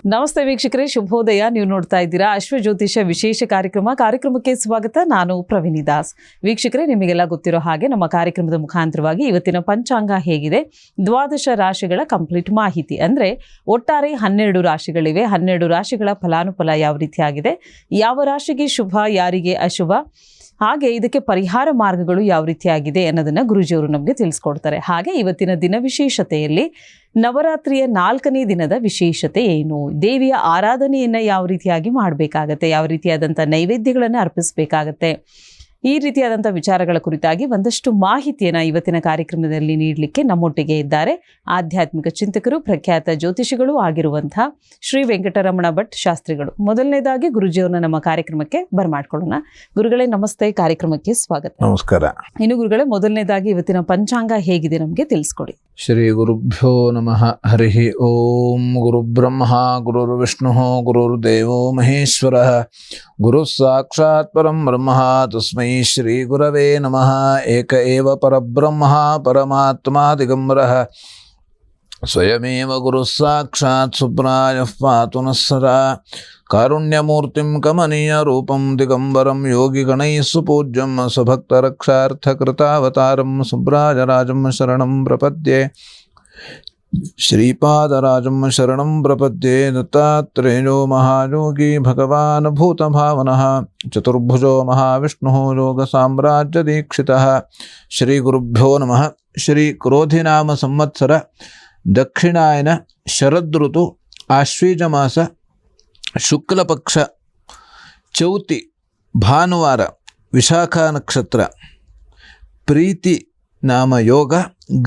ನಮಸ್ತೆ ವೀಕ್ಷಕರೇ, ಶುಭೋದಯ. ನೀವು ನೋಡ್ತಾ ಇದ್ದೀರಾ ಅಶ್ವಜ್ಯೋತಿಷ ವಿಶೇಷ ಕಾರ್ಯಕ್ರಮಕ್ಕೆ ಸ್ವಾಗತ. ನಾನು ಪ್ರವೀಣಿ ದಾಸ್. ವೀಕ್ಷಕರೇ, ನಿಮಗೆಲ್ಲ ಗೊತ್ತಿರೋ ಹಾಗೆ ನಮ್ಮ ಕಾರ್ಯಕ್ರಮದ ಮುಖಾಂತರವಾಗಿ ಇವತ್ತಿನ ಪಂಚಾಂಗ ಹೇಗಿದೆ, ದ್ವಾದಶ ರಾಶಿಗಳ ಕಂಪ್ಲೀಟ್ ಮಾಹಿತಿ, ಅಂದರೆ ಒಟ್ಟಾರೆ 12 ರಾಶಿಗಳಿವೆ. 12 ರಾಶಿಗಳ ಫಲಾನುಫಲ ಯಾವ ರೀತಿಯಾಗಿದೆ, ಯಾವ ರಾಶಿಗೆ ಶುಭ, ಯಾರಿಗೆ ಅಶುಭ, ಹಾಗೆ ಇದಕ್ಕೆ ಪರಿಹಾರ ಮಾರ್ಗಗಳು ಯಾವ ರೀತಿಯಾಗಿದೆ ಅನ್ನೋದನ್ನು ಗುರುಜಿಯವರು ನಮಗೆ ತಿಳಿಸ್ಕೊಡ್ತಾರೆ. ಹಾಗೆ ಇವತ್ತಿನ ದಿನ ವಿಶೇಷತೆಯಲ್ಲಿ ನವರಾತ್ರಿಯ 4ನೇ ದಿನದ ವಿಶೇಷತೆ ಏನು, ದೇವಿಯ ಆರಾಧನೆಯನ್ನು ಯಾವ ರೀತಿಯಾಗಿ ಮಾಡಬೇಕಾಗತ್ತೆ, ಯಾವ ರೀತಿಯಾದಂಥ ನೈವೇದ್ಯಗಳನ್ನು ಅರ್ಪಿಸಬೇಕಾಗತ್ತೆ, ಈ ರೀತಿಯಾದಂಥ ವಿಚಾರಗಳ ಕುರಿತಾಗಿ ಒಂದಷ್ಟು ಮಾಹಿತಿಯನ್ನು ಇವತ್ತಿನ ಕಾರ್ಯಕ್ರಮದಲ್ಲಿ ನೀಡಲಿಕ್ಕೆ ನಮ್ಮೊಟ್ಟಿಗೆ ಇದ್ದಾರೆ ಆಧ್ಯಾತ್ಮಿಕ ಚಿಂತಕರು, ಪ್ರಖ್ಯಾತ ಜ್ಯೋತಿಷಿಗಳು ಆಗಿರುವಂಥ ಶ್ರೀ ವೆಂಕಟರಮಣ ಭಟ್ ಶಾಸ್ತ್ರಿಗಳು. ಮೊದಲನೇದಾಗಿ ಗುರುಜಿಯವರನ್ನ ನಮ್ಮ ಕಾರ್ಯಕ್ರಮಕ್ಕೆ ಬರಮಾಡ್ಕೊಳ್ಳೋಣ. ಗುರುಗಳೇ ನಮಸ್ತೆ, ಕಾರ್ಯಕ್ರಮಕ್ಕೆ ಸ್ವಾಗತ. ನಮಸ್ಕಾರ. ಇನ್ನು ಗುರುಗಳೇ, ಮೊದಲನೇದಾಗಿ ಇವತ್ತಿನ ಪಂಚಾಂಗ ಹೇಗಿದೆ ನಮಗೆ ತಿಳಿಸ್ಕೊಡಿ. ಶ್ರೀ ಗುರುಭ್ಯೋ ನಮಃ. ಹರಿ ಓಂ. ಗುರುಬ್ರಹ್ಮ ಗುರುರ್ವಿಷ್ಣು ಗುರುರ್ದೇವೋ ಮಹೇಶ್ವರ, ಗುರು ಸಾಕ್ಷಾತ್ ಪರಂ ಬ್ರಹ್ಮ, ತಸ್ಮೈ ಶ್ರೀ ಗುರವೇ ನಮಃ. ಏಕ ಏವ ಪರಬ್ರಹ್ಮ ಪರಮಾತ್ಮ ದಿಗಂಬರಃ, ಸ್ವಯಮೇವ ಗುರು ಸಾಕ್ಷಾತ್ ಸುಬ್ರಾಯಃ ಪಾತು ನಃ ಸದಾ. ಕಾರುಣ್ಯಮೂರ್ತಿಂ ಕಮನೀಯ ರೂಪಂ ದಿಗಂಬರಂ ಯೋಗಿಗಣೈಃ ಸುಪೂಜ್ಯಂ ಸ್ವಭಕ್ತರಕ್ಷಾರ್ಥಕೃತಾವತಾರಂ ಸುಬ್ರಾಜರಾಜಂ ಶರಣಂ ಪ್ರಪದ್ಯೆ. ಶ್ರೀಪಾದರಾಜಂ ಶರಣಂ ಪ್ರಪದ್ಯೆ. ದತ್ತಾತ್ರೇಯೋ ಮಹಾಯೋಗಿ ಭಗವಾನ್ ಭೂತಭಾವನಃ, ಚತುರ್ಭುಜೋ ಮಹಾವಿಷ್ಣುಃ ಯೋಗ ಸಾಮ್ರಾಜ್ಯ ದೀಕ್ಷಿತಃ. ಶ್ರೀ ಗುರುಭ್ಯೋ ನಮಃ. ಶ್ರೀ ಕ್ರೋಧಿನಾಮ ಸಂವತ್ಸರ ದಕ್ಷಿಣಾಯನ ಶರದೃತು ಆಶ್ವೀಜ ಮಾಸ ಶುಕ್ಲ ಪಕ್ಷ ಚೌತಿ ಭಾನುವಾರ ವಿಶಾಖ ನಕ್ಷತ್ರ ಪ್ರೀತಿ ನಾಮ ಯೋಗ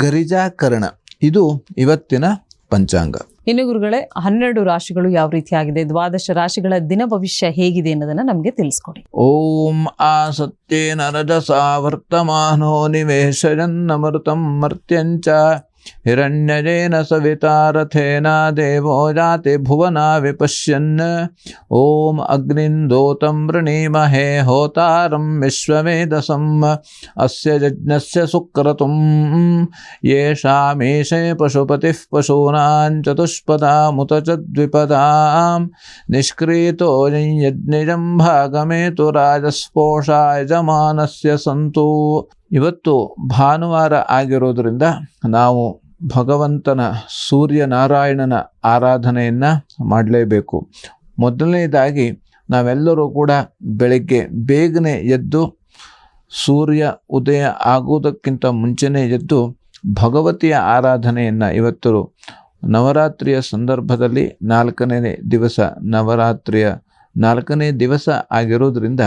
ಗರಿಜಾಕರಣ. ಇದು ಇವತ್ತಿನ ಪಂಚಾಂಗ. ಇನ್ನು ಗುರುಗಳೇ, 12 ರಾಶಿಗಳು ಯಾವ ರೀತಿಯಾಗಿದೆ, ದ್ವಾದಶ ರಾಶಿಗಳ ದಿನ ಭವಿಷ್ಯ ಹೇಗಿದೆ ಅನ್ನೋದನ್ನ ನಮಗೆ ತಿಳಿಸ್ಕೊಡಿ. ಓಂ ಆಸತ್ಯೇನ ರಜಸಾ ವರ್ತಮಾನೋ ನಿವೇಶಯನ್ನಮೃತಂ ಮರ್ತ್ಯಂಚ ಹಿರಣ್ಯಜೇನ ಸವಿತಾರಥೇನ ದೇವೋ ಜಾತಿ ಭುವನಾ ವಿಪಶ್ಯನ್. ಓಂ ಅಗ್ನಿಂದೋತಂ ವೃಣೀಮಹೇ ಹೋತಾರಂ ವಿಶ್ವವೇದಸಂ ಅಸ್ಯ ಯಜ್ಞಸ್ಯ ಸುಕ್ರತುಂ. ಯೇಷಾಮೀಶೇ ಪಶುಪತಿಃ ಪಶೂನಾಂ ಚತುಷ್ಪದಾಮುತ ಚ ದ್ವಿಪದಾಂ. ನಿಷ್ಕ್ರೀತೋ ಯಜ್ಞಜಂ ಭಾಗಮೇತು ರಾಜಸ್ಪೋಷಾ ಯಜಮಾನಸ್ಯ ಸಂತು. ಇವತ್ತು ಭಾನುವಾರ ಆಗಿರೋದ್ರಿಂದ ನಾವು ಭಗವಂತನ ಸೂರ್ಯನಾರಾಯಣನ ಆರಾಧನೆಯನ್ನು ಮಾಡಲೇಬೇಕು. ಮೊದಲನೇದಾಗಿ ನಾವೆಲ್ಲರೂ ಕೂಡ ಬೆಳಗ್ಗೆ ಬೇಗನೆ ಎದ್ದು, ಸೂರ್ಯ ಉದಯ ಆಗುವುದಕ್ಕಿಂತ ಮುಂಚೆನೇ ಎದ್ದು ಭಗವತಿಯ ಆರಾಧನೆಯನ್ನು ಇವತ್ತು ನವರಾತ್ರಿಯ ಸಂದರ್ಭದಲ್ಲಿ 4ನೇ ದಿವಸ, ನವರಾತ್ರಿಯ 4ನೇ ದಿವಸ ಆಗಿರೋದ್ರಿಂದ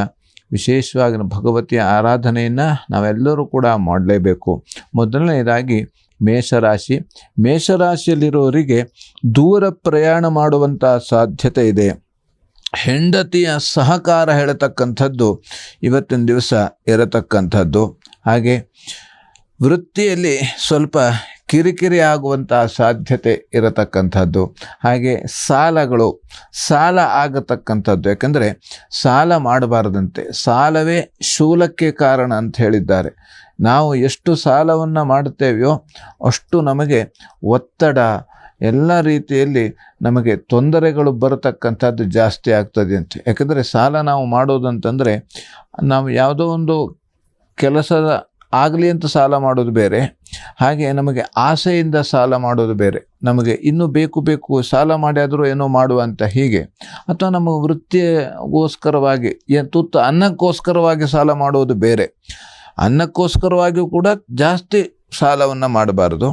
ವಿಶೇಷವಾಗಿ ಭಗವತಿಯ ಆರಾಧನೆಯನ್ನು ನಾವೆಲ್ಲರೂ ಕೂಡ ಮಾಡಲೇಬೇಕು. ಮೊದಲನೇದಾಗಿ ಮೇಷರಾಶಿ. ಮೇಷರಾಶಿಯಲ್ಲಿರೋರಿಗೆ ದೂರ ಪ್ರಯಾಣ ಮಾಡುವಂಥ ಸಾಧ್ಯತೆ ಇದೆ. ಹೆಂಡತಿಯ ಸಹಕಾರ ಹೇಳತಕ್ಕಂಥದ್ದು ಇವತ್ತಿನ ದಿವಸ ಇರತಕ್ಕಂಥದ್ದು. ಹಾಗೆ ವೃತ್ತಿಯಲ್ಲಿ ಸ್ವಲ್ಪ ಕಿರಿಕಿರಿ ಆಗುವಂಥ ಸಾಧ್ಯತೆ ಇರತಕ್ಕಂಥದ್ದು. ಹಾಗೆ ಸಾಲ ಆಗತಕ್ಕಂಥದ್ದು. ಯಾಕಂದರೆ ಸಾಲ ಮಾಡಬಾರದಂತೆ, ಸಾಲವೇ ಶೂಲಕ್ಕೆ ಕಾರಣ ಅಂತ ಹೇಳಿದ್ದಾರೆ. ನಾವು ಎಷ್ಟು ಸಾಲವನ್ನು ಮಾಡುತ್ತೇವೆಯೋ ಅಷ್ಟು ನಮಗೆ ಒತ್ತಡ, ಎಲ್ಲ ರೀತಿಯಲ್ಲಿ ನಮಗೆ ತೊಂದರೆಗಳು ಬರತಕ್ಕಂಥದ್ದು ಜಾಸ್ತಿ ಆಗ್ತದೆ ಅಂತ. ಯಾಕಂದರೆ ಸಾಲ ನಾವು ಮಾಡೋದಂತಂದರೆ, ನಾವು ಯಾವುದೋ ಒಂದು ಕೆಲಸದ ಆಗಲಿ ಅಂತ ಸಾಲ ಮಾಡೋದು ಬೇರೆ, ಹಾಗೆ ನಮಗೆ ಆಸೆಯಿಂದ ಸಾಲ ಮಾಡೋದು ಬೇರೆ. ನಮಗೆ ಇನ್ನೂ ಬೇಕು ಸಾಲ ಮಾಡಿ ಆದರೂ ಏನೋ ಮಾಡುವ ಅಂತ ಹೀಗೆ, ಅಥವಾ ನಮ್ಮ ವೃತ್ತಿಗೋಸ್ಕರವಾಗಿ ತುತ್ತು ಅನ್ನಕ್ಕೋಸ್ಕರವಾಗಿ ಸಾಲ ಮಾಡೋದು ಬೇರೆ. ಅನ್ನಕ್ಕೋಸ್ಕರವಾಗಿಯೂ ಕೂಡ ಜಾಸ್ತಿ ಸಾಲವನ್ನು ಮಾಡಬಾರ್ದು,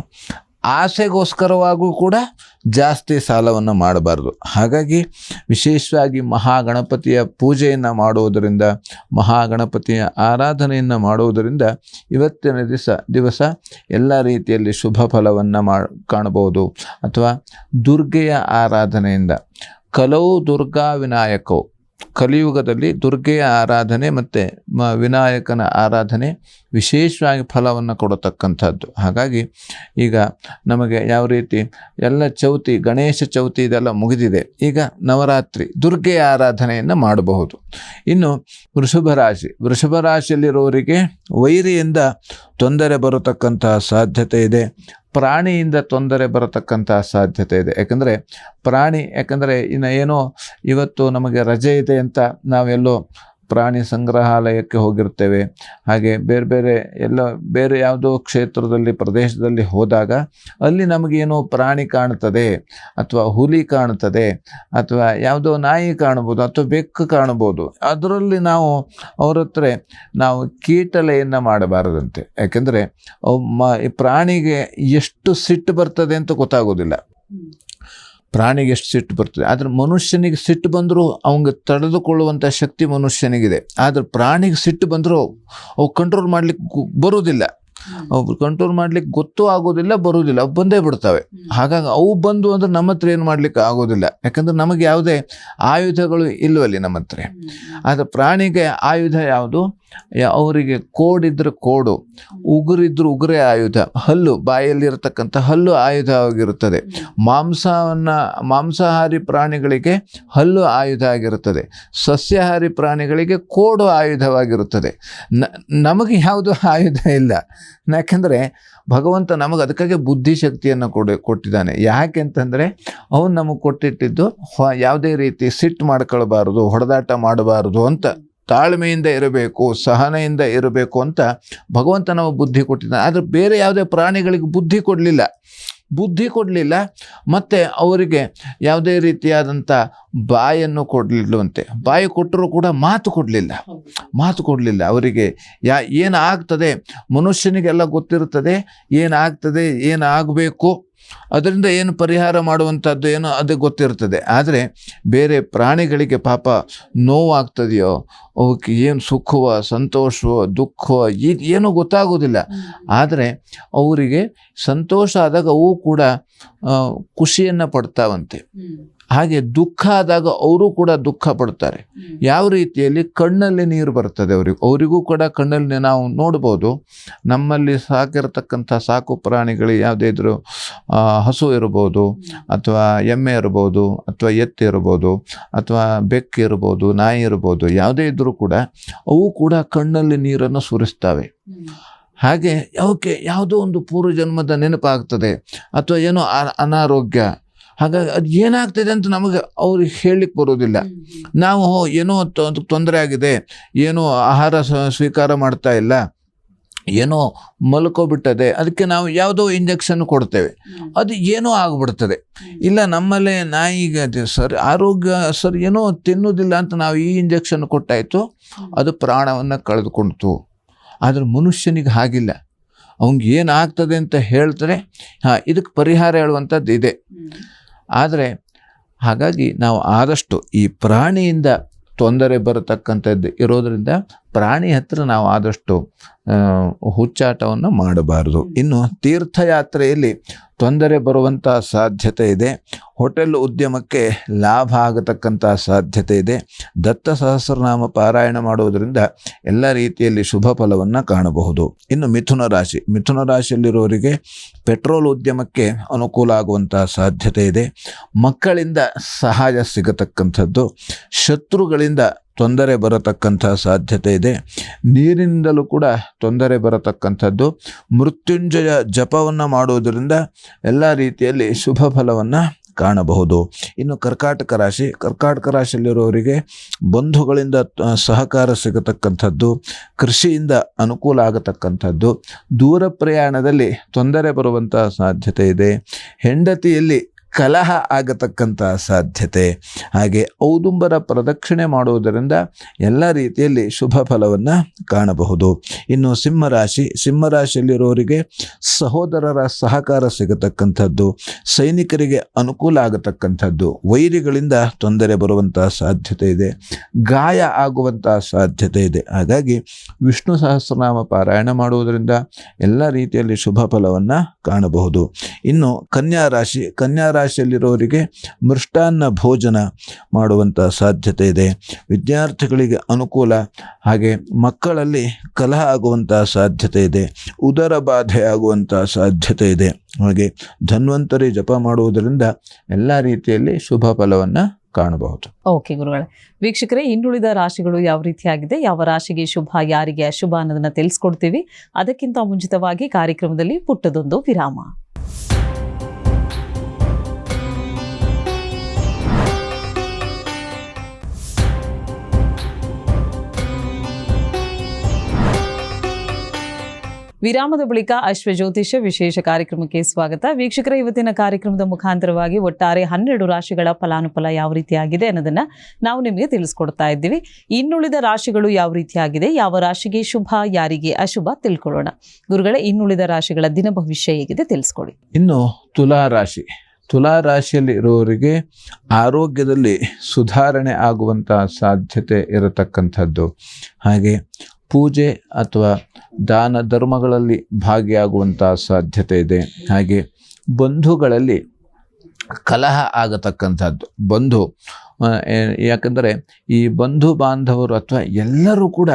ಆಸೆಗೋಸ್ಕರವಾಗೂ ಕೂಡ ಜಾಸ್ತಿ ಸಾಲವನ್ನು ಮಾಡಬಾರ್ದು. ಹಾಗಾಗಿ ವಿಶೇಷವಾಗಿ ಮಹಾಗಣಪತಿಯ ಪೂಜೆಯನ್ನು ಮಾಡುವುದರಿಂದ, ಮಹಾಗಣಪತಿಯ ಆರಾಧನೆಯನ್ನು ಮಾಡುವುದರಿಂದ ಇವತ್ತಿನ ದಿವಸ ಎಲ್ಲ ರೀತಿಯಲ್ಲಿ ಶುಭ ಫಲವನ್ನು ಕಾಣಬಹುದು. ಅಥವಾ ದುರ್ಗೆಯ ಆರಾಧನೆಯಿಂದ, ಕಲೌ ದುರ್ಗಾ ವಿನಾಯಕವು, ಕಲಿಯುಗದಲ್ಲಿ ದುರ್ಗೆಯ ಆರಾಧನೆ ಮತ್ತು ವಿನಾಯಕನ ಆರಾಧನೆ ವಿಶೇಷವಾಗಿ ಫಲವನ್ನು ಕೊಡತಕ್ಕಂಥದ್ದು. ಹಾಗಾಗಿ ಈಗ ನಮಗೆ ಯಾವ ರೀತಿ ಎಲ್ಲ ಚೌತಿ, ಗಣೇಶ ಚೌತಿ ಇದೆಲ್ಲ ಮುಗಿದಿದೆ, ಈಗ ನವರಾತ್ರಿ ದುರ್ಗೆಯ ಆರಾಧನೆಯನ್ನು ಮಾಡಬಹುದು. ಇನ್ನು ವೃಷಭ ರಾಶಿಯಲ್ಲಿರೋರಿಗೆ ವೈರಿಯಿಂದ ತೊಂದರೆ ಬರತಕ್ಕಂತಹ ಸಾಧ್ಯತೆ ಇದೆ. ಪ್ರಾಣಿಯಿಂದ ತೊಂದರೆ ಬರತಕ್ಕಂಥ ಸಾಧ್ಯತೆ ಇದೆ. ಯಾಕಂದರೆ ಇನ್ನು ಏನೋ ಇವತ್ತು ನಮಗೆ ರಜೆ ಇದೆ ಅಂತ ನಾವೆಲ್ಲೋ ಪ್ರಾಣಿ ಸಂಗ್ರಹಾಲಯಕ್ಕೆ ಹೋಗಿರ್ತೇವೆ, ಹಾಗೆ ಬೇರೆ ಯಾವುದೋ ಕ್ಷೇತ್ರದಲ್ಲಿ ಪ್ರದೇಶದಲ್ಲಿ ಹೋದಾಗ ಅಲ್ಲಿ ನಮಗೇನೋ ಪ್ರಾಣಿ ಕಾಣ್ತದೆ, ಅಥವಾ ಹುಲಿ ಕಾಣ್ತದೆ, ಅಥವಾ ಯಾವುದೋ ನಾಯಿ ಕಾಣ್ಬೋದು, ಅಥವಾ ಬೆಕ್ಕು ಕಾಣ್ಬೋದು. ಅದರಲ್ಲಿ ನಾವು ಅವ್ರ ಹತ್ರ ನಾವು ಕೀಟಲೆಯನ್ನು ಮಾಡಬಾರದಂತೆ. ಯಾಕೆಂದರೆ ಈ ಪ್ರಾಣಿಗೆ ಎಷ್ಟು ಸಿಟ್ಟು ಬರ್ತದೆ ಅಂತ ಗೊತ್ತಾಗೋದಿಲ್ಲ. ಪ್ರಾಣಿಗೆ ಎಷ್ಟು ಸಿಟ್ಟು ಬರ್ತದೆ, ಆದರೆ ಮನುಷ್ಯನಿಗೆ ಸಿಟ್ಟು ಬಂದರೂ ಅವಂಗೆ ತಡೆದುಕೊಳ್ಳುವಂಥ ಶಕ್ತಿ ಮನುಷ್ಯನಿಗಿದೆ. ಆದರೆ ಪ್ರಾಣಿಗೆ ಸಿಟ್ಟು ಬಂದರೂ ಅವು ಕಂಟ್ರೋಲ್ ಮಾಡಲಿಕ್ಕೆ ಬರೋದಿಲ್ಲ, ಅವು ಕಂಟ್ರೋಲ್ ಮಾಡ್ಲಿಕ್ಕೆ ಗೊತ್ತೂ ಆಗೋದಿಲ್ಲ, ಬರೋದಿಲ್ಲ, ಅವು ಬಂದೇ ಬಿಡ್ತವೆ. ಹಾಗಾಗಿ ಅವು ಬಂದು ಅಂದ್ರೆ ನಮ್ಮ ಹತ್ರ ಏನು ಮಾಡ್ಲಿಕ್ಕೆ ಆಗೋದಿಲ್ಲ, ಯಾಕಂದ್ರೆ ನಮಗೆ ಯಾವುದೇ ಆಯುಧಗಳು ಇಲ್ಲವಲ್ಲಿ ನಮ್ಮ ಹತ್ರ. ಆದರೆ ಪ್ರಾಣಿಗೆ ಆಯುಧ ಯಾವುದು? ಅವರಿಗೆ ಕೋಡಿದ್ರೆ ಕೋಡು, ಉಗುರಿದ್ರೆ ಉಗುರೇ ಆಯುಧ, ಹಲ್ಲು, ಬಾಯಲ್ಲಿರತಕ್ಕಂಥ ಹಲ್ಲು ಆಯುಧವಾಗಿರುತ್ತದೆ. ಮಾಂಸಾಹಾರಿ ಪ್ರಾಣಿಗಳಿಗೆ ಹಲ್ಲು ಆಯುಧ ಆಗಿರುತ್ತದೆ, ಸಸ್ಯಾಹಾರಿ ಪ್ರಾಣಿಗಳಿಗೆ ಕೋಡು ಆಯುಧವಾಗಿರುತ್ತದೆ. ನಮಗೆ ಯಾವುದು ಆಯುಧ ಇಲ್ಲ. ಯಾಕೆಂದರೆ ಭಗವಂತ ನಮಗೆ ಅದಕ್ಕಾಗಿ ಬುದ್ಧಿಶಕ್ತಿಯನ್ನು ಕೊಟ್ಟಿದ್ದಾನೆ. ಯಾಕೆ ಅಂತಂದರೆ ಅವನು ನಮಗೆ ಕೊಟ್ಟಿಟ್ಟಿದ್ದು ಯಾವುದೇ ರೀತಿ ಸಿಟ್ಟು ಮಾಡ್ಕೊಳ್ಬಾರ್ದು, ಹೊಡೆದಾಟ ಮಾಡಬಾರ್ದು ಅಂತ, ತಾಳ್ಮೆಯಿಂದ ಇರಬೇಕು, ಸಹನೆಯಿಂದ ಇರಬೇಕು ಅಂತ ಭಗವಂತ ನಮಗೆ ಬುದ್ಧಿ ಕೊಟ್ಟಿದ್ದಾನೆ. ಆದರೆ ಬೇರೆ ಯಾವುದೇ ಪ್ರಾಣಿಗಳಿಗೆ ಬುದ್ಧಿ ಕೊಡಲಿಲ್ಲ, ಮತ್ತು ಅವರಿಗೆ ಯಾವುದೇ ರೀತಿಯಾದಂಥ ಬಾಯನ್ನು ಕೊಡಲಿಲ್ಲವಂತೆ. ಬಾಯಿ ಕೊಟ್ಟರೂ ಕೂಡ ಮಾತು ಕೊಡಲಿಲ್ಲ ಅವರಿಗೆ. ಏನಾಗ್ತದೆ ಮನುಷ್ಯನಿಗೆಲ್ಲ ಗೊತ್ತಿರ್ತದೆ, ಏನಾಗ್ತದೆ, ಏನಾಗಬೇಕು, ಅದರಿಂದ ಏನು ಪರಿಹಾರ ಮಾಡುವಂಥದ್ದು ಏನೋ ಅದು ಗೊತ್ತಿರ್ತದೆ. ಆದರೆ ಬೇರೆ ಪ್ರಾಣಿಗಳಿಗೆ ಪಾಪ ನೋವಾಗ್ತದೆಯೋ, ಅವಕ್ಕೆ ಏನು ಸುಖವೋ, ಸಂತೋಷವೋ, ದುಃಖವೋ ಏನೂ ಗೊತ್ತಾಗೋದಿಲ್ಲ. ಆದರೆ ಅವರಿಗೆ ಸಂತೋಷ ಆದಾಗ ಅವು ಕೂಡ ಖುಷಿಯನ್ನು ಪಡ್ತಾವಂತೆ. ಹಾಗೆ ದುಃಖ ಆದಾಗ ಅವರು ಕೂಡ ದುಃಖ ಪಡ್ತಾರೆ. ಯಾವ ರೀತಿಯಲ್ಲಿ? ಕಣ್ಣಲ್ಲಿ ನೀರು ಬರ್ತದೆ ಅವರಿಗೂ ಕೂಡ ಕಣ್ಣಲ್ಲಿ ನಾವು ನೋಡ್ಬೋದು. ನಮ್ಮಲ್ಲಿ ಸಾಕಿರತಕ್ಕಂಥ ಸಾಕು ಪ್ರಾಣಿಗಳು ಯಾವುದೇ ಇದ್ರೂ ಹಸು ಇರ್ಬೋದು, ಅಥವಾ ಎಮ್ಮೆ ಇರ್ಬೋದು, ಅಥವಾ ಎತ್ತು ಇರ್ಬೋದು, ಅಥವಾ ಬೆಕ್ಕು ಇರ್ಬೋದು, ನಾಯಿ ಇರ್ಬೋದು, ಯಾವುದೇ ಇದ್ರೂ ಕೂಡ ಅವು ಕೂಡ ಕಣ್ಣಲ್ಲಿ ನೀರನ್ನು ಸುರಿಸ್ತವೆ. ಹಾಗೆ ಅವಕ್ಕೆ ಯಾವುದೋ ಒಂದು ಪೂರ್ವಜನ್ಮದ ನೆನಪಾಗ್ತದೆ, ಅಥವಾ ಏನೋ ಅನಾರೋಗ್ಯ. ಹಾಗಾಗಿ ಅದು ಏನಾಗ್ತದೆ ಅಂತ ನಮಗೆ ಅವ್ರಿಗೆ ಹೇಳಲಿಕ್ಕೆ ಬರೋದಿಲ್ಲ. ನಾವು ಏನೋ ತೊಂದರೆ ಆಗಿದೆ, ಏನೋ ಆಹಾರ ಸ್ವೀಕಾರ ಮಾಡ್ತಾ ಇಲ್ಲ, ಏನೋ ಮಲ್ಕೊಬಿಟ್ಟದೆ, ಅದಕ್ಕೆ ನಾವು ಯಾವುದೋ ಇಂಜೆಕ್ಷನ್ ಕೊಡ್ತೇವೆ, ಅದು ಏನೋ ಆಗಿಬಿಡ್ತದೆ. ಇಲ್ಲ ನಮ್ಮಲ್ಲೇ ನಾಯಿಗೆ ಆರೋಗ್ಯ ಏನೋ ತಿನ್ನೋದಿಲ್ಲ ಅಂತ ನಾವು ಈ ಇಂಜೆಕ್ಷನ್ ಕೊಟ್ಟಾಯಿತು, ಅದು ಪ್ರಾಣವನ್ನು ಕಳೆದುಕೊಳ್ತು. ಆದರೆ ಮನುಷ್ಯನಿಗೆ ಹಾಗಿಲ್ಲ. ಅವ್ನಿಗೆ ಏನಾಗ್ತದೆ ಅಂತ ಹೇಳ್ತಾರೆ, ಇದಕ್ಕೆ ಪರಿಹಾರ ಹೇಳುವಂಥದ್ದು ಇದೆ. ಆದರೆ ಹಾಗಾಗಿ ನಾವು ಆದಷ್ಟು ಈ ಪ್ರಾಣಿಯಿಂದ ತೊಂದರೆ ಬರತಕ್ಕಂಥದ್ದು ಇರೋದರಿಂದ ಪ್ರಾಣಿ ಹತ್ರ ನಾವು ಆದಷ್ಟು ಹುಚ್ಚಾಟವನ್ನು ಮಾಡಬಾರ್ದು. ಇನ್ನು ತೀರ್ಥಯಾತ್ರೆಯಲ್ಲಿ ತೊಂದರೆ ಬರುವಂಥ ಸಾಧ್ಯತೆ ಇದೆ. ಹೋಟೆಲ್ ಉದ್ಯಮಕ್ಕೆ ಲಾಭ ಆಗತಕ್ಕಂಥ ಸಾಧ್ಯತೆ ಇದೆ. ದತ್ತ ಸಹಸ್ರನಾಮ ಪಾರಾಯಣ ಮಾಡುವುದರಿಂದ ಎಲ್ಲ ರೀತಿಯಲ್ಲಿ ಶುಭ ಫಲವನ್ನು ಕಾಣಬಹುದು. ಇನ್ನು ಮಿಥುನ ರಾಶಿಯಲ್ಲಿರುವವರಿಗೆ ಪೆಟ್ರೋಲ್ ಉದ್ಯಮಕ್ಕೆ ಅನುಕೂಲ ಆಗುವಂಥ ಸಾಧ್ಯತೆ ಇದೆ. ಮಕ್ಕಳಿಂದ ಸಹಾಯ ಸಿಗತಕ್ಕಂಥದ್ದು, ಶತ್ರುಗಳಿಂದ ತೊಂದರೆ ಬರತಕ್ಕಂಥ ಸಾಧ್ಯತೆ ಇದೆ. ನೀರಿನಿಂದಲೂ ಕೂಡ ತೊಂದರೆ ಬರತಕ್ಕಂಥದ್ದು. ಮೃತ್ಯುಂಜಯ ಜಪವನ್ನು ಮಾಡುವುದರಿಂದ ಎಲ್ಲ ರೀತಿಯಲ್ಲಿ ಶುಭ ಫಲವನ್ನು ಕಾಣಬಹುದು. ಇನ್ನು ಕರ್ಕಾಟಕ ರಾಶಿಯಲ್ಲಿರುವವರಿಗೆ ಬಂಧುಗಳಿಂದ ಸಹಕಾರ ಸಿಗತಕ್ಕಂಥದ್ದು, ಕೃಷಿಯಿಂದ ಅನುಕೂಲ ಆಗತಕ್ಕಂಥದ್ದು, ದೂರ ಪ್ರಯಾಣದಲ್ಲಿ ತೊಂದರೆ ಬರುವಂಥ ಸಾಧ್ಯತೆ ಇದೆ. ಹೆಂಡತಿಯಲ್ಲಿ ಕಲಹ ಆಗತಕ್ಕಂಥ ಸಾಧ್ಯತೆ. ಹಾಗೆ ಔದುಂಬರ ಪ್ರದಕ್ಷಿಣೆ ಮಾಡುವುದರಿಂದ ಎಲ್ಲ ರೀತಿಯಲ್ಲಿ ಶುಭ ಫಲವನ್ನು ಕಾಣಬಹುದು. ಇನ್ನು ಸಿಂಹರಾಶಿಯಲ್ಲಿರೋರಿಗೆ ಸಹೋದರರ ಸಹಕಾರ ಸಿಗತಕ್ಕಂಥದ್ದು, ಸೈನಿಕರಿಗೆ ಅನುಕೂಲ ಆಗತಕ್ಕಂಥದ್ದು, ವೈರಿಗಳಿಂದ ತೊಂದರೆ ಬರುವಂಥ ಸಾಧ್ಯತೆ ಇದೆ, ಗಾಯ ಆಗುವಂಥ ಸಾಧ್ಯತೆ ಇದೆ. ಹಾಗಾಗಿ ವಿಷ್ಣು ಸಹಸ್ರನಾಮ ಪಾರಾಯಣ ಮಾಡುವುದರಿಂದ ಎಲ್ಲ ರೀತಿಯಲ್ಲಿ ಶುಭ ಫಲವನ್ನು ಕಾಣಬಹುದು. ಇನ್ನು ಕನ್ಯಾ ರಾಶಿಯಲ್ಲಿರೋರಿಗೆ ಮೃಷ್ಟಾನ್ನ ಭೋಜನ ಮಾಡುವಂಥ ಸಾಧ್ಯತೆ ಇದೆ. ವಿದ್ಯಾರ್ಥಿಗಳಿಗೆ ಅನುಕೂಲ. ಹಾಗೆ ಮಕ್ಕಳಲ್ಲಿ ಕಲಹ ಆಗುವಂಥ ಸಾಧ್ಯತೆ ಇದೆ. ಉದರ ಬಾಧೆ ಆಗುವಂಥ ಸಾಧ್ಯತೆ ಇದೆ. ಹಾಗೆ ಧನ್ವಂತರಿ ಜಪ ಮಾಡುವುದರಿಂದ ಎಲ್ಲ ರೀತಿಯಲ್ಲಿ ಶುಭ ಫಲವನ್ನು ಕಾಣಬಹುದು. ಓಕೆ ಗುರುಗಳೇ. ವೀಕ್ಷಕರೇ, ಇನ್ನುಳಿದ ರಾಶಿಗಳು ಯಾವ ರೀತಿಯಾಗಿದೆ, ಯಾವ ರಾಶಿಗೆ ಶುಭ, ಯಾರಿಗೆ ಅಶುಭ ಅನ್ನೋದನ್ನ ತಿಳಿಸ್ಕೊಡ್ತೀವಿ. ಅದಕ್ಕಿಂತ ಮುಂಚಿತವಾಗಿ ಕಾರ್ಯಕ್ರಮದಲ್ಲಿ ಪುಟ್ಟದೊಂದು ವಿರಾಮ. ವಿರಾಮದ ಬಳಿಕ ಅಶ್ವ ಜ್ಯೋತಿಷ್ಯ ವಿಶೇಷ ಕಾರ್ಯಕ್ರಮಕ್ಕೆ ಸ್ವಾಗತ. ವೀಕ್ಷಕರ, ಇವತ್ತಿನ ಕಾರ್ಯಕ್ರಮದ ಮುಖಾಂತರವಾಗಿ ಒಟ್ಟಾರೆ 12 ರಾಶಿಗಳ ಫಲಾನುಫಲ ಯಾವ ರೀತಿಯಾಗಿದೆ ಅನ್ನೋದನ್ನ ನಾವು ನಿಮಗೆ ತಿಳಿಸ್ಕೊಡ್ತಾ ಇದ್ದೀವಿ. ಇನ್ನುಳಿದ ರಾಶಿಗಳು ಯಾವ ರೀತಿಯಾಗಿದೆ, ಯಾವ ರಾಶಿಗೆ ಶುಭ, ಯಾರಿಗೆ ಅಶುಭ ತಿಳ್ಕೊಳ್ಳೋಣ. ಗುರುಗಳೇ, ಇನ್ನುಳಿದ ರಾಶಿಗಳ ದಿನ ಭವಿಷ್ಯ ಹೇಗಿದೆ ತಿಳಿಸ್ಕೊಡಿ. ಇನ್ನು ತುಲಾ ರಾಶಿಯಲ್ಲಿ ಇರುವವರಿಗೆ ಆರೋಗ್ಯದಲ್ಲಿ ಸುಧಾರಣೆ ಆಗುವಂತಹ ಸಾಧ್ಯತೆ ಇರತಕ್ಕಂಥದ್ದು, ಹಾಗೆ ಪೂಜೆ ಅಥವಾ ದಾನ ಧರ್ಮಗಳಲ್ಲಿ ಭಾಗಿಯಾಗುವಂತಹ ಸಾಧ್ಯತೆ ಇದೆ. ಹಾಗೆ ಬಂಧುಗಳಲ್ಲಿ ಕಲಹ ಆಗತಕ್ಕಂಥದ್ದು. ಯಾಕಂದರೆ ಈ ಬಂಧು ಬಾಂಧವರು ಅಥವಾ ಎಲ್ಲರೂ ಕೂಡ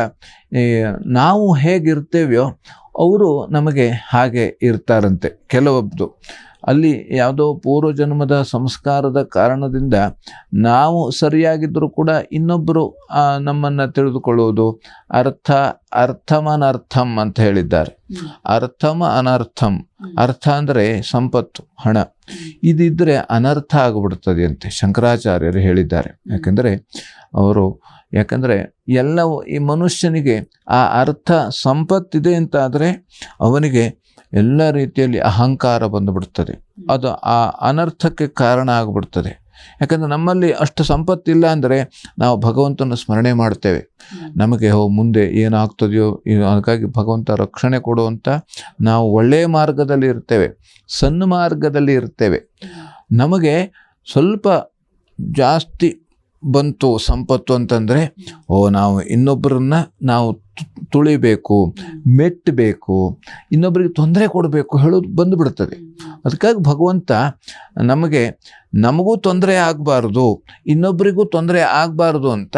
ನಾವು ಹೇಗಿರ್ತೇವೆಯೋ ಅವರು ನಮಗೆ ಹಾಗೆ ಇರ್ತಾರಂತೆ. ಕೆಲವೊಬ್ಬರು ಅಲ್ಲಿ ಯಾವುದೋ ಪೂರ್ವಜನ್ಮದ ಸಂಸ್ಕಾರದ ಕಾರಣದಿಂದ ನಾವು ಸರಿಯಾಗಿದ್ದರೂ ಕೂಡ ಇನ್ನೊಬ್ಬರು ನಮ್ಮನ್ನು ತಿಳಿದುಕೊಳ್ಳುವುದು. ಅರ್ಥಮನರ್ಥಂ ಅಂತ ಹೇಳಿದ್ದಾರೆ. ಅರ್ಥಮ ಅನರ್ಥಂ. ಅರ್ಥ ಅಂದರೆ ಸಂಪತ್ತು, ಹಣ. ಇದಿದ್ದರೆ ಅನರ್ಥ ಆಗಿಬಿಡ್ತದೆ ಅಂತೆ ಶಂಕರಾಚಾರ್ಯರು ಹೇಳಿದ್ದಾರೆ. ಯಾಕಂದರೆ ಎಲ್ಲವೂ ಈ ಮನುಷ್ಯನಿಗೆ ಆ ಅರ್ಥ ಸಂಪತ್ತಿದೆ ಅಂತ ಆದರೆ ಅವನಿಗೆ ಎಲ್ಲ ರೀತಿಯಲ್ಲಿ ಅಹಂಕಾರ ಬಂದುಬಿಡ್ತದೆ. ಅದು ಆ ಅನರ್ಥಕ್ಕೆ ಕಾರಣ ಆಗಿಬಿಡ್ತದೆ. ಯಾಕಂದರೆ ನಮ್ಮಲ್ಲಿ ಅಷ್ಟು ಸಂಪತ್ತಿಲ್ಲ ಅಂದರೆ ನಾವು ಭಗವಂತನ ಸ್ಮರಣೆ ಮಾಡ್ತೇವೆ. ನಮಗೆ ಮುಂದೆ ಏನಾಗ್ತದೆಯೋ, ಹಾಗಾಗಿ ಭಗವಂತ ರಕ್ಷಣೆ ಕೊಡುವಂಥ ನಾವು ಒಳ್ಳೆಯ ಮಾರ್ಗದಲ್ಲಿ ಇರ್ತೇವೆ, ಸನ್ಮಾರ್ಗದಲ್ಲಿ ಇರ್ತೇವೆ. ನಮಗೆ ಸ್ವಲ್ಪ ಜಾಸ್ತಿ ಬಂತು ಸಂಪತ್ತು ಅಂತಂದರೆ ನಾವು ಇನ್ನೊಬ್ಬರನ್ನ ನಾವು ತುಳಿಬೇಕು, ಮೆಟ್ಟಬೇಕು, ಇನ್ನೊಬ್ಬರಿಗೆ ತೊಂದರೆ ಕೊಡಬೇಕು ಹೇಳೋದು ಬಂದುಬಿಡ್ತದೆ. ಅದಕ್ಕಾಗಿ ಭಗವಂತ ನಮಗೂ ತೊಂದರೆ ಆಗಬಾರ್ದು, ಇನ್ನೊಬ್ಬರಿಗೂ ತೊಂದರೆ ಆಗಬಾರ್ದು ಅಂತ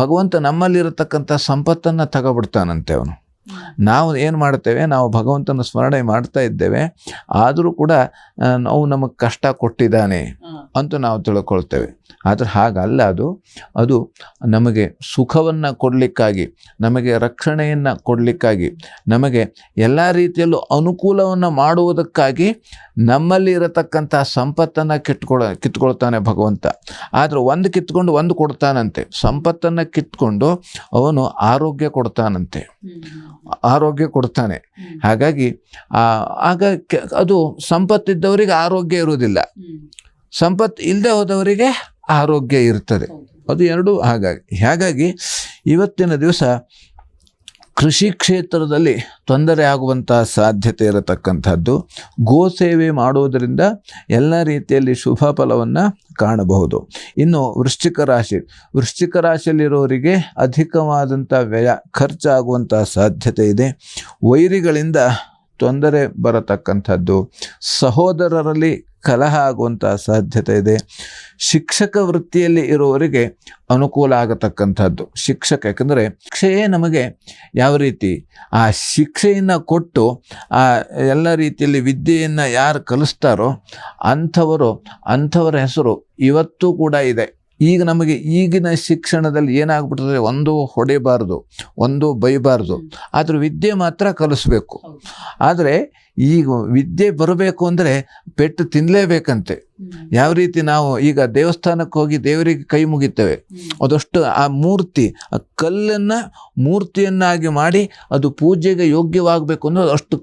ಭಗವಂತ ನಮ್ಮಲ್ಲಿರತಕ್ಕಂಥ ಸಂಪತ್ತನ್ನು ತಗೊಬಿಡ್ತಾನಂತೆ ಅವನು. ನಾವು ಏನು ಮಾಡ್ತೇವೆ, ನಾವು ಭಗವಂತನ ಸ್ಮರಣೆ ಮಾಡ್ತಾ ಇದ್ದೇವೆ, ಆದರೂ ಕೂಡ ನಮಗೆ ಕಷ್ಟ ಕೊಟ್ಟಿದ್ದಾನೆ ಅಂತ ನಾವು ತಿಳ್ಕೊಳ್ತೇವೆ. ಆದರೆ ಹಾಗಲ್ಲ. ಅದು ನಮಗೆ ಸುಖವನ್ನು ಕೊಡಲಿಕ್ಕಾಗಿ, ನಮಗೆ ರಕ್ಷಣೆಯನ್ನು ಕೊಡಲಿಕ್ಕಾಗಿ, ನಮಗೆ ಎಲ್ಲ ರೀತಿಯಲ್ಲೂ ಅನುಕೂಲವನ್ನು ಮಾಡುವುದಕ್ಕಾಗಿ ನಮ್ಮಲ್ಲಿ ಇರತಕ್ಕಂಥ ಸಂಪತ್ತನ್ನು ಕಿತ್ಕೊಳ್ತಾನೆ ಭಗವಂತ. ಆದರೆ ಒಂದು ಕಿತ್ಕೊಂಡು ಒಂದು ಕೊಡ್ತಾನಂತೆ. ಸಂಪತ್ತನ್ನು ಕಿತ್ಕೊಂಡು ಅವನು ಆರೋಗ್ಯ ಕೊಡ್ತಾನೆ. ಹಾಗಾಗಿ ಅದು ಸಂಪತ್ತಿದ್ದವರಿಗೆ ಆರೋಗ್ಯ ಇರುವುದಿಲ್ಲ, ಸಂಪತ್ತು ಇಲ್ಲದೆ ಹೋದವರಿಗೆ ಆರೋಗ್ಯ ಇರ್ತದೆ. ಅದು ಎರಡೂ ಹಾಗಾಗಿ ಇವತ್ತಿನ ದಿವಸ ಕೃಷಿ ಕ್ಷೇತ್ರದಲ್ಲಿ ತೊಂದರೆ ಆಗುವಂತಹ ಸಾಧ್ಯತೆ ಇರತಕ್ಕಂಥದ್ದು. ಗೋಸೇವೆ ಮಾಡುವುದರಿಂದ ಎಲ್ಲ ರೀತಿಯಲ್ಲಿ ಶುಭ ಫಲವನ್ನು ಕಾಣಬಹುದು. ಇನ್ನು ವೃಶ್ಚಿಕ ರಾಶಿಯಲ್ಲಿರೋರಿಗೆ ಅಧಿಕವಾದಂಥ ಖರ್ಚಾಗುವಂಥ ಸಾಧ್ಯತೆ ಇದೆ. ವೈರಿಗಳಿಂದ ತೊಂದರೆ ಬರತಕ್ಕಂಥದ್ದು, ಸಹೋದರರಲ್ಲಿ ಕಲಹ ಆಗುವಂಥ ಸಾಧ್ಯತೆ ಇದೆ. ಶಿಕ್ಷಕ ವೃತ್ತಿಯಲ್ಲಿ ಇರುವವರಿಗೆ ಅನುಕೂಲ ಆಗತಕ್ಕಂಥದ್ದು. ಯಾಕಂದರೆ ಶಿಕ್ಷೆಯೇ ನಮಗೆ ಯಾವ ರೀತಿ ಆ ಶಿಕ್ಷೆಯನ್ನು ಕೊಟ್ಟು ಆ ಎಲ್ಲ ರೀತಿಯಲ್ಲಿ ವಿದ್ಯೆಯನ್ನು ಯಾರು ಕಲಿಸ್ತಾರೋ ಅಂಥವರ ಹೆಸರು ಇವತ್ತೂ ಕೂಡ ಇದೆ. ಈಗ ನಮಗೆ ಈಗಿನ ಶಿಕ್ಷಣದಲ್ಲಿ ಏನಾಗ್ಬಿಡ್ತದೆ, ಒಂದು ಹೊಡೆಯಬಾರ್ದು, ಒಂದು ಬೈಬಾರ್ದು, ಆದರೆ ವಿದ್ಯೆ ಮಾತ್ರ ಕಲಿಸ್ಬೇಕು. ಆದರೆ ಈಗ ವಿದ್ಯೆ ಬರಬೇಕು ಅಂದರೆ ಪೆಟ್ಟು ತಿನ್ನಲೇಬೇಕಂತೆ. ಯಾವ ರೀತಿ ನಾವು ಈಗ ದೇವಸ್ಥಾನಕ್ಕೆ ಹೋಗಿ ದೇವರಿಗೆ ಕೈ ಮುಗಿತೇವೆ, ಅದಷ್ಟು ಆ ಕಲ್ಲನ್ನು ಮೂರ್ತಿಯನ್ನಾಗಿ ಮಾಡಿ ಅದು ಪೂಜೆಗೆ ಯೋಗ್ಯವಾಗಬೇಕು ಅನ್ನೋದು ಅಷ್ಟು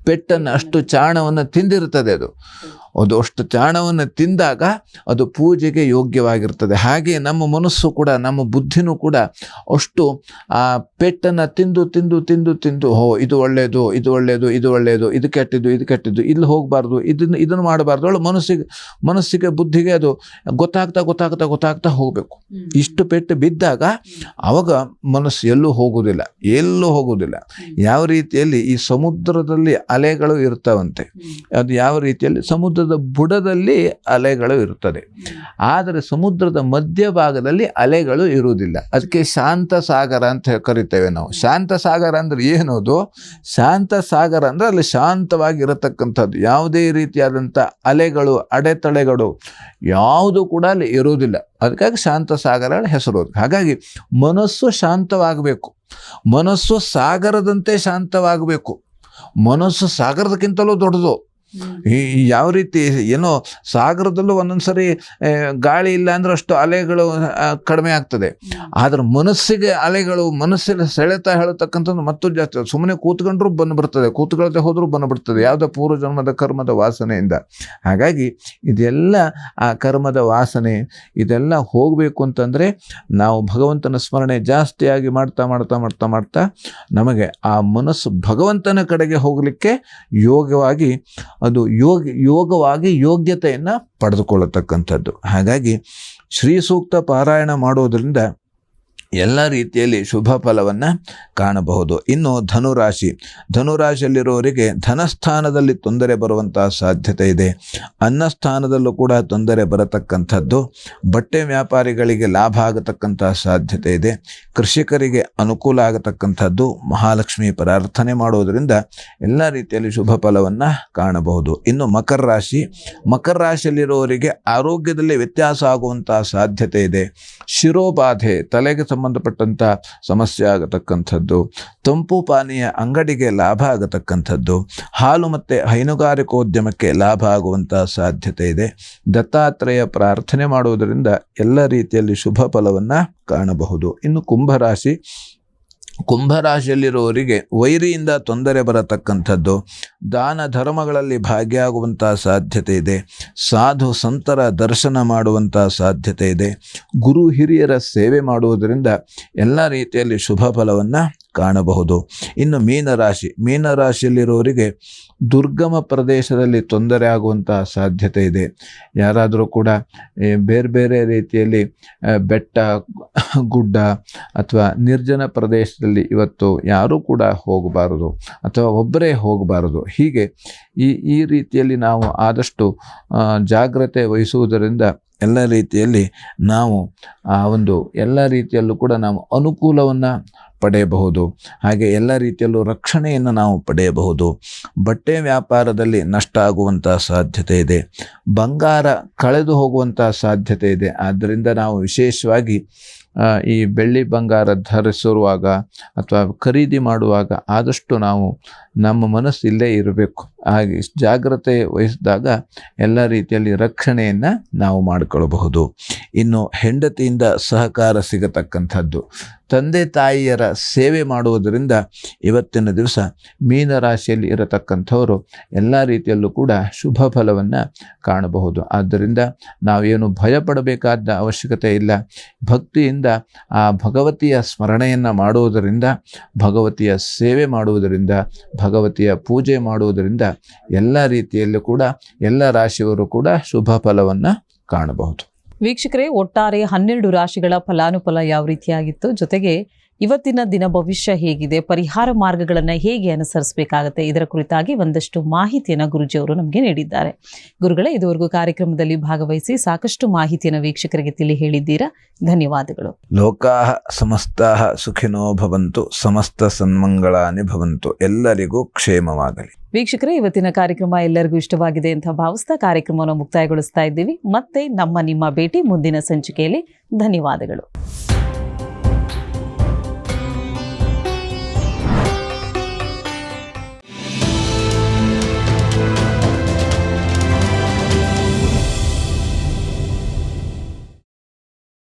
ಪೆಟ್ಟನ್ನು, ಅಷ್ಟು ಚಾಣವನ್ನು ತಿಂದಿರ್ತದೆ. ಅದು ಅಷ್ಟು ಚಾಣವನ್ನು ತಿಂದಾಗ ಅದು ಪೂಜೆಗೆ ಯೋಗ್ಯವಾಗಿರ್ತದೆ. ಹಾಗೆ ನಮ್ಮ ಮನಸ್ಸು ಕೂಡ, ನಮ್ಮ ಬುದ್ಧಿನೂ ಕೂಡ ಅಷ್ಟು ಆ ಪೆಟ್ಟನ್ನು ತಿಂದು ಇದು ಒಳ್ಳೆಯದು, ಇದು ಕೆಟ್ಟಿದ್ದು, ಇಲ್ಲಿ ಹೋಗಬಾರ್ದು, ಇದನ್ನು ಮಾಡಬಾರ್ದು. ಅವಳು ಮನಸ್ಸಿಗೆ ಬುದ್ಧಿಗೆ ಅದು ಗೊತ್ತಾಗ್ತಾ ಹೋಗಬೇಕು. ಇಷ್ಟು ಪೆಟ್ಟು ಬಿದ್ದಾಗ ಅವಾಗ ಮನಸ್ಸು ಎಲ್ಲೂ ಹೋಗುವುದಿಲ್ಲ. ಯಾವ ರೀತಿಯಲ್ಲಿ ಈ ಸಮುದ್ರದಲ್ಲಿ ಅಲೆಗಳು ಇರ್ತಾವಂತೆ, ಅದು ಯಾವ ರೀತಿಯಲ್ಲಿ ಸಮುದ್ರದ ಬುಡದಲ್ಲಿ ಅಲೆಗಳು ಇರುತ್ತದೆ, ಆದರೆ ಸಮುದ್ರದ ಮಧ್ಯಭಾಗದಲ್ಲಿ ಅಲೆಗಳು ಇರುವುದಿಲ್ಲ. ಅದಕ್ಕೆ ಶಾಂತ ಸಾಗರ ಅಂತ ಕರಿತೇವೆ ನಾವು. ಶಾಂತ ಸಾಗರ ಅಂದ್ರೆ ಏನದು? ಶಾಂತ ಸಾಗರ ಅಂದ್ರೆ ಅಲ್ಲಿ ಶಾಂತವಾಗಿ ಇರತಕ್ಕಂಥದ್ದು, ಯಾವುದೇ ರೀತಿಯಾದಂಥ ಅಲೆಗಳು, ಅಡೆತಡೆಗಳು ಯಾವುದು ಕೂಡ ಅಲ್ಲಿ ಇರುವುದಿಲ್ಲ. ಅದಕ್ಕಾಗಿ ಶಾಂತ ಸಾಗರ ಹೆಸರು. ಹಾಗಾಗಿ ಮನಸ್ಸು ಶಾಂತವಾಗಬೇಕು, ಮನಸ್ಸು ಸಾಗರದಂತೆ ಶಾಂತವಾಗಬೇಕು. ಮನಸ್ಸು ಸಾಗರದಕ್ಕಿಂತಲೂ ದೊಡ್ಡದು. ಯಾವ ರೀತಿ ಏನೋ ಸಾಗರದಲ್ಲೂ ಒಂದೊಂದ್ಸರಿ ಗಾಳಿ ಇಲ್ಲ ಅಂದ್ರೆ ಅಷ್ಟು ಅಲೆಗಳು ಕಡಿಮೆ ಆಗ್ತದೆ. ಆದ್ರೆ ಮನಸ್ಸಿಗೆ ಅಲೆಗಳು, ಮನಸ್ಸಿನ ಸೆಳೆತ ಹೇಳತಕ್ಕಂಥದ್ದು ಮತ್ತೂ ಜಾಸ್ತಿ. ಸುಮ್ಮನೆ ಕೂತ್ಕೊಂಡ್ರೂ ಬಂದುಬಿಡ್ತದೆ, ಕೂತ್ಕೊಳ್ದೆ ಹೋದ್ರೂ ಬಂದುಬಿಡ್ತದೆ, ಯಾವುದೋ ಪೂರ್ವ ಜನ್ಮದ ಕರ್ಮದ ವಾಸನೆಯಿಂದ. ಹಾಗಾಗಿ ಇದೆಲ್ಲ ಆ ಕರ್ಮದ ವಾಸನೆ ಇದೆಲ್ಲ ಹೋಗಬೇಕು ಅಂತಂದರೆ ನಾವು ಭಗವಂತನ ಸ್ಮರಣೆ ಜಾಸ್ತಿಯಾಗಿ ಮಾಡ್ತಾ ಮಾಡ್ತಾ ಮಾಡ್ತಾ ಮಾಡ್ತಾ ನಮಗೆ ಆ ಮನಸ್ಸು ಭಗವಂತನ ಕಡೆಗೆ ಹೋಗಲಿಕ್ಕೆ ಯೋಗವಾಗಿ ಅದು ಯೋಗವಾಗಿ ಯೋಗ್ಯತೆಯನ್ನು ಪಡೆದುಕೊಳ್ಳತಕ್ಕಂಥದ್ದು. ಹಾಗಾಗಿ ಶ್ರೀ ಸೂಕ್ತ ಪಾರಾಯಣ ಮಾಡೋದರಿಂದ ಎಲ್ಲ ರೀತಿಯಲ್ಲಿ ಶುಭ ಫಲವನ್ನು ಕಾಣಬಹುದು. ಇನ್ನು ಧನುರಾಶಿಯಲ್ಲಿರುವವರಿಗೆ ಧನಸ್ಥಾನದಲ್ಲಿ ತೊಂದರೆ ಬರುವಂತಹ ಸಾಧ್ಯತೆ ಇದೆ. ಅನ್ನಸ್ಥಾನದಲ್ಲೂ ಕೂಡ ತೊಂದರೆ ಬರತಕ್ಕಂಥದ್ದು. ಬಟ್ಟೆ ವ್ಯಾಪಾರಿಗಳಿಗೆ ಲಾಭ ಆಗತಕ್ಕಂತಹ ಸಾಧ್ಯತೆ ಇದೆ. ಕೃಷಿಕರಿಗೆ ಅನುಕೂಲ ಆಗತಕ್ಕಂಥದ್ದು. ಮಹಾಲಕ್ಷ್ಮಿ ಪ್ರಾರ್ಥನೆ ಮಾಡೋದರಿಂದ ಎಲ್ಲ ರೀತಿಯಲ್ಲಿ ಶುಭ ಫಲವನ್ನು ಕಾಣಬಹುದು. ಇನ್ನು ಮಕರ ರಾಶಿಯಲ್ಲಿರುವವರಿಗೆ ಆರೋಗ್ಯದಲ್ಲಿ ವ್ಯತ್ಯಾಸ ಆಗುವಂತಹ ಸಾಧ್ಯತೆ ಇದೆ. ಶಿರೋಬಾಧೆ, ತಲೆಗೆ ಸಂಬಂಧಪಟ್ಟಂಥ ಸಮಸ್ಯೆ ಆಗತಕ್ಕಂಥದ್ದು. ತಂಪು ಪಾನೀಯ ಅಂಗಡಿಗೆ ಲಾಭ ಆಗತಕ್ಕಂಥದ್ದು. ಹಾಲು ಮತ್ತು ಹೈನುಗಾರಿಕೋದ್ಯಮಕ್ಕೆ ಲಾಭ ಆಗುವಂಥ ಸಾಧ್ಯತೆ ಇದೆ. ದತ್ತಾತ್ರೇಯ ಪ್ರಾರ್ಥನೆ ಮಾಡುವುದರಿಂದ ಎಲ್ಲ ರೀತಿಯಲ್ಲಿ ಶುಭ ಫಲವನ್ನು ಕಾಣಬಹುದು. ಇನ್ನು ಕುಂಭರಾಶಿಯಲ್ಲಿರುವವರಿಗೆ ವೈರಿಯಿಂದ ತೊಂದರೆ ಬರತಕ್ಕಂಥದ್ದು. ದಾನ ಧರ್ಮಗಳಲ್ಲಿ ಭಾಗಿಯಾಗುವಂಥ ಸಾಧ್ಯತೆ ಇದೆ. ಸಾಧು ಸಂತರ ದರ್ಶನ ಮಾಡುವಂಥ ಸಾಧ್ಯತೆ ಇದೆ. ಗುರು ಹಿರಿಯರ ಸೇವೆ ಮಾಡುವುದರಿಂದ ಎಲ್ಲ ರೀತಿಯಲ್ಲಿ ಶುಭ ಫಲವನ್ನು ಕಾಣಬಹುದು. ಇನ್ನು ಮೀನರಾಶಿಯಲ್ಲಿರುವವರಿಗೆ ದುರ್ಗಮ ಪ್ರದೇಶದಲ್ಲಿ ತೊಂದರೆ ಆಗುವಂಥ ಸಾಧ್ಯತೆ ಇದೆ. ಯಾರಾದರೂ ಕೂಡ ಬೇರೆ ಬೇರೆ ರೀತಿಯಲ್ಲಿ ಬೆಟ್ಟ ಗುಡ್ಡ ಅಥವಾ ನಿರ್ಜನ ಪ್ರದೇಶದಲ್ಲಿ ಇವತ್ತು ಯಾರೂ ಕೂಡ ಹೋಗಬಾರದು ಅಥವಾ ಒಬ್ಬರೇ ಹೋಗಬಾರದು. ಹೀಗೆ ಈ ರೀತಿಯಲ್ಲಿ ನಾವು ಆದಷ್ಟು ಜಾಗ್ರತೆ ವಹಿಸುವುದರಿಂದ ಎಲ್ಲ ರೀತಿಯಲ್ಲಿ ನಾವು ಎಲ್ಲ ರೀತಿಯಲ್ಲೂ ಕೂಡ ನಾವು ಅನುಕೂಲವನ್ನು ಪಡೆಯಬಹುದು. ಹಾಗೆ ಎಲ್ಲ ರೀತಿಯಲ್ಲೂ ರಕ್ಷಣೆಯನ್ನು ನಾವು ಪಡೆಯಬಹುದು. ಬಟ್ಟೆ ವ್ಯಾಪಾರದಲ್ಲಿ ನಷ್ಟ ಆಗುವಂಥ ಸಾಧ್ಯತೆ ಇದೆ. ಬಂಗಾರ ಕಳೆದು ಹೋಗುವಂಥ ಸಾಧ್ಯತೆ ಇದೆ. ಆದ್ದರಿಂದ ನಾವು ವಿಶೇಷವಾಗಿ ಈ ಬೆಳ್ಳಿ ಬಂಗಾರ ಧರಿಸಿರುವಾಗ ಅಥವಾ ಖರೀದಿ ಮಾಡುವಾಗ ಆದಷ್ಟು ನಾವು ನಮ್ಮ ಮನಸ್ಸು ಇಲ್ಲೇ ಇರಬೇಕು. ಹಾಗೆ ಜಾಗ್ರತೆ ವಹಿಸಿದಾಗ ಎಲ್ಲ ರೀತಿಯಲ್ಲಿ ರಕ್ಷಣೆಯನ್ನು ನಾವು ಮಾಡಿಕೊಳ್ಳಬಹುದು. ಇನ್ನು ಹೆಂಡತಿಯಿಂದ ಸಹಕಾರ ಸಿಗತಕ್ಕಂಥದ್ದು. ತಂದೆ ತಾಯಿಯರ ಸೇವೆ ಮಾಡುವುದರಿಂದ ಇವತ್ತಿನ ದಿವಸ ಮೀನರಾಶಿಯಲ್ಲಿ ಇರತಕ್ಕಂಥವರು ಎಲ್ಲ ರೀತಿಯಲ್ಲೂ ಕೂಡ ಶುಭ ಫಲವನ್ನು ಕಾಣಬಹುದು. ಆದ್ದರಿಂದ ನಾವೇನು ಭಯಪಡಬೇಕಾದ ಅವಶ್ಯಕತೆ ಇಲ್ಲ. ಭಕ್ತಿಯಿಂದ ಆ ಭಗವತಿಯ ಸ್ಮರಣೆಯನ್ನು ಮಾಡುವುದರಿಂದ, ಭಗವತಿಯ ಸೇವೆ ಮಾಡುವುದರಿಂದ, ಭಗವತಿಯ ಪೂಜೆ ಮಾಡುವುದರಿಂದ ಎಲ್ಲ ರೀತಿಯಲ್ಲೂ ಕೂಡ ಎಲ್ಲ ರಾಶಿಯವರು ಕೂಡ ಶುಭ ಫಲವನ್ನು ಕಾಣಬಹುದು. ವೀಕ್ಷಕರೇ, ಒಟ್ಟಾರೆ 12 ರಾಶಿಗಳ ಫಲಾನುಫಲ ಯಾವ ರೀತಿಯಾಗಿತ್ತು, ಜೊತೆಗೆ ಇವತ್ತಿನ ದಿನ ಭವಿಷ್ಯ ಹೇಗಿದೆ, ಪರಿಹಾರ ಮಾರ್ಗಗಳನ್ನು ಹೇಗೆ ಅನುಸರಿಸಬೇಕಾಗುತ್ತೆ, ಇದರ ಕುರಿತಾಗಿ ಒಂದಷ್ಟು ಮಾಹಿತಿಯನ್ನು ಗುರುಜಿಯವರು ನಮಗೆ ನೀಡಿದ್ದಾರೆ. ಗುರುಗಳೇ, ಇದುವರೆಗೂ ಕಾರ್ಯಕ್ರಮದಲ್ಲಿ ಭಾಗವಹಿಸಿ ಸಾಕಷ್ಟು ಮಾಹಿತಿಯನ್ನು ವೀಕ್ಷಕರಿಗೆ ತಿಳಿ ಹೇಳಿದ್ದೀರಾ. ಧನ್ಯವಾದಗಳು. ಲೋಕಾಃ ಸಮಸ್ತಾಃ ಸುಖಿನೋ ಭವಂತು, ಸಮಸ್ತ ಸನ್ಮಂಗಳಾನಿ ಭವಂತು. ಎಲ್ಲರಿಗೂ ಕ್ಷೇಮವಾಗಲಿ. ವೀಕ್ಷಕರೇ, ಇವತ್ತಿನ ಕಾರ್ಯಕ್ರಮ ಎಲ್ಲರಿಗೂ ಇಷ್ಟವಾಗಿದೆ ಅಂತ ಭಾವಿಸ್ತಾ ಕಾರ್ಯಕ್ರಮವನ್ನು ಮುಕ್ತಾಯಗೊಳಿಸ್ತಾ ಇದ್ದೀವಿ. ಮತ್ತೆ ನಿಮ್ಮ ಭೇಟಿ ಮುಂದಿನ ಸಂಚಿಕೆಯಲ್ಲಿ. ಧನ್ಯವಾದಗಳು.